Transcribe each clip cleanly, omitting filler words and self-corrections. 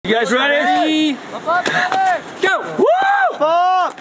You guys ready? Go! Woo! Up!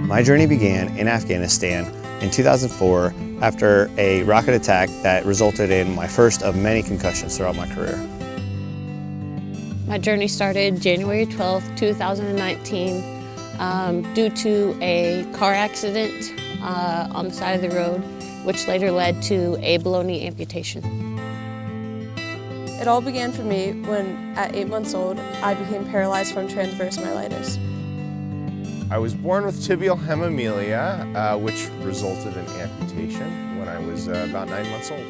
My journey began in Afghanistan in 2004 after a rocket attack that resulted in my first of many concussions throughout my career. My journey started January 12th, 2019 due to a car accident on the side of the road, which later led to a below-knee amputation. It all began for me when, at 8 months old, I became paralyzed from transverse myelitis. I was born with tibial hemimelia, which resulted in amputation when I was about 9 months old.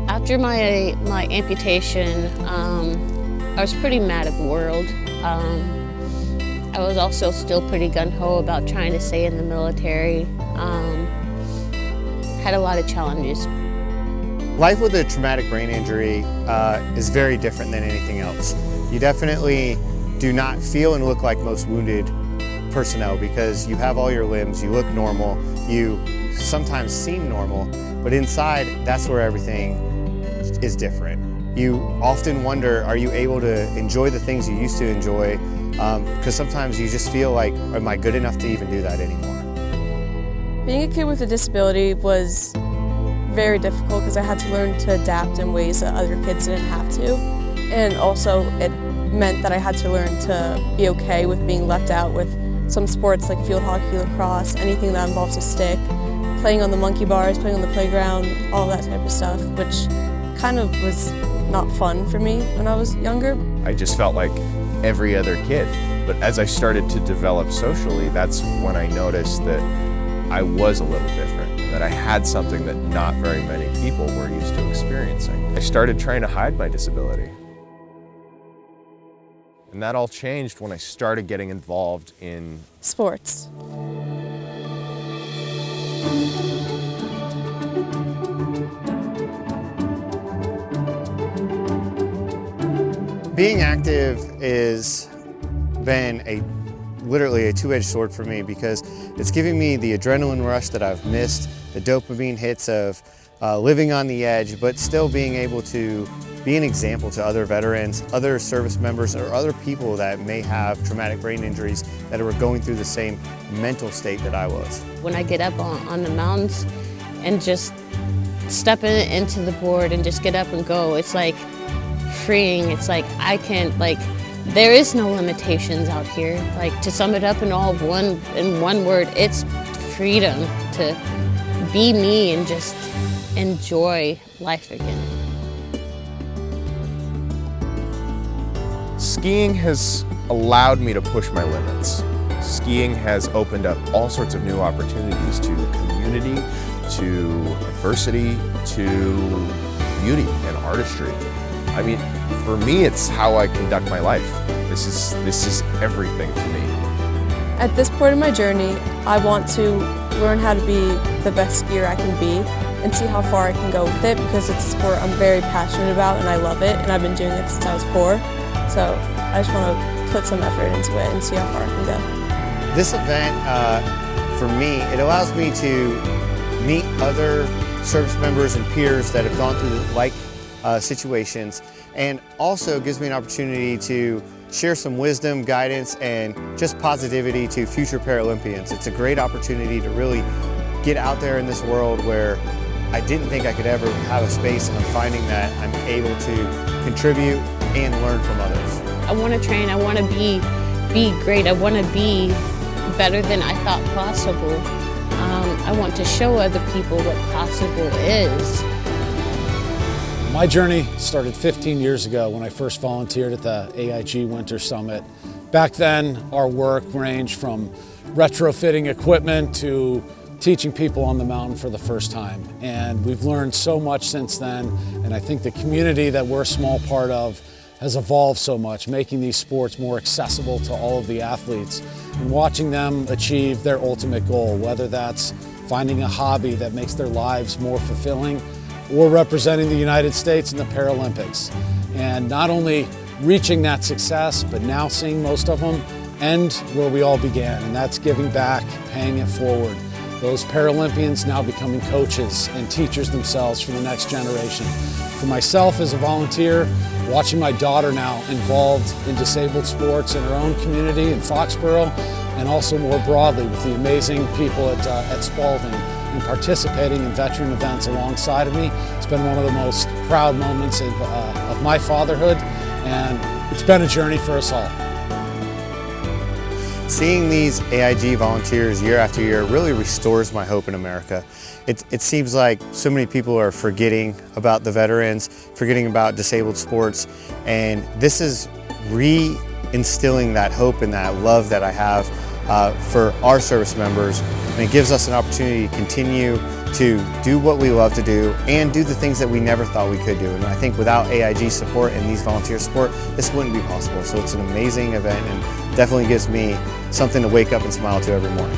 After my amputation, I was pretty mad at the world. I was also still pretty gung-ho about trying to stay in the military. Had a lot of challenges. Life with a traumatic brain injury is very different than anything else. You definitely do not feel and look like most wounded personnel because you have all your limbs, you look normal, you sometimes seem normal, but inside, that's where everything is different. You often wonder, are you able to enjoy the things you used to enjoy? Because sometimes you just feel like, am I good enough to even do that anymore? Being a kid with a disability was very difficult because I had to learn to adapt in ways that other kids didn't have to. And also it meant that I had to learn to be okay with being left out with some sports like field hockey, lacrosse, anything that involves a stick, playing on the monkey bars, playing on the playground, all that type of stuff, which kind of was not fun for me when I was younger. I just felt like every other kid. But as I started to develop socially, that's when I noticed that I was a little different, that I had something that not very many people were used to experiencing. I started trying to hide my disability. And that all changed when I started getting involved in sports. Being active has been literally a two-edged sword for me because it's giving me the adrenaline rush that I've missed, the dopamine hits of living on the edge, but still being able to be an example to other veterans, other service members, or other people that may have traumatic brain injuries that are going through the same mental state that I was. When I get up on the mountains and just stepping into the board and just get up and go, it's like freeing. It's like I can, like, there is no limitations out here. Like, to sum it up in one word, it's freedom to be me and just enjoy life again. Skiing has allowed me to push my limits. Skiing has opened up all sorts of new opportunities to community, to adversity, to beauty and artistry. I mean, for me, it's how I conduct my life. This is everything to me. At this point in my journey, I want to learn how to be the best skier I can be and see how far I can go with it, because it's a sport I'm very passionate about and I love it, and I've been doing it since I was 4. So I just want to put some effort into it and see how far I can go. This event, for me, it allows me to meet other service members and peers that have gone through like situations, and also gives me an opportunity to share some wisdom, guidance, and just positivity to future Paralympians. It's a great opportunity to really get out there in this world where I didn't think I could ever have a space, and I'm finding that I'm able to contribute and learn from others. I want to train, I want to be great, I want to be better than I thought possible. I want to show other people what possible is. My journey started 15 years ago when I first volunteered at the AIG Winter Summit. Back then, our work ranged from retrofitting equipment to teaching people on the mountain for the first time. And we've learned so much since then, and I think the community that we're a small part of has evolved so much, making these sports more accessible to all of the athletes and watching them achieve their ultimate goal, whether that's finding a hobby that makes their lives more fulfilling or representing the United States in the Paralympics. And not only reaching that success, but now seeing most of them end where we all began, and that's giving back, paying it forward. Those Paralympians now becoming coaches and teachers themselves for the next generation. For myself as a volunteer, watching my daughter now involved in disabled sports in her own community in Foxborough, and also more broadly with the amazing people at Spalding and participating in veteran events alongside of me. It's been one of the most proud moments of my fatherhood, and it's been a journey for us all. Seeing these AIG volunteers year after year really restores my hope in America. It seems like so many people are forgetting about the veterans, forgetting about disabled sports, and this is reinstilling that hope and that love that I have for our service members, and it gives us an opportunity to continue to do what we love to do and do the things that we never thought we could do. And I think without AIG support and these volunteer support, this wouldn't be possible. So it's an amazing event and definitely gives me something to wake up and smile to every morning.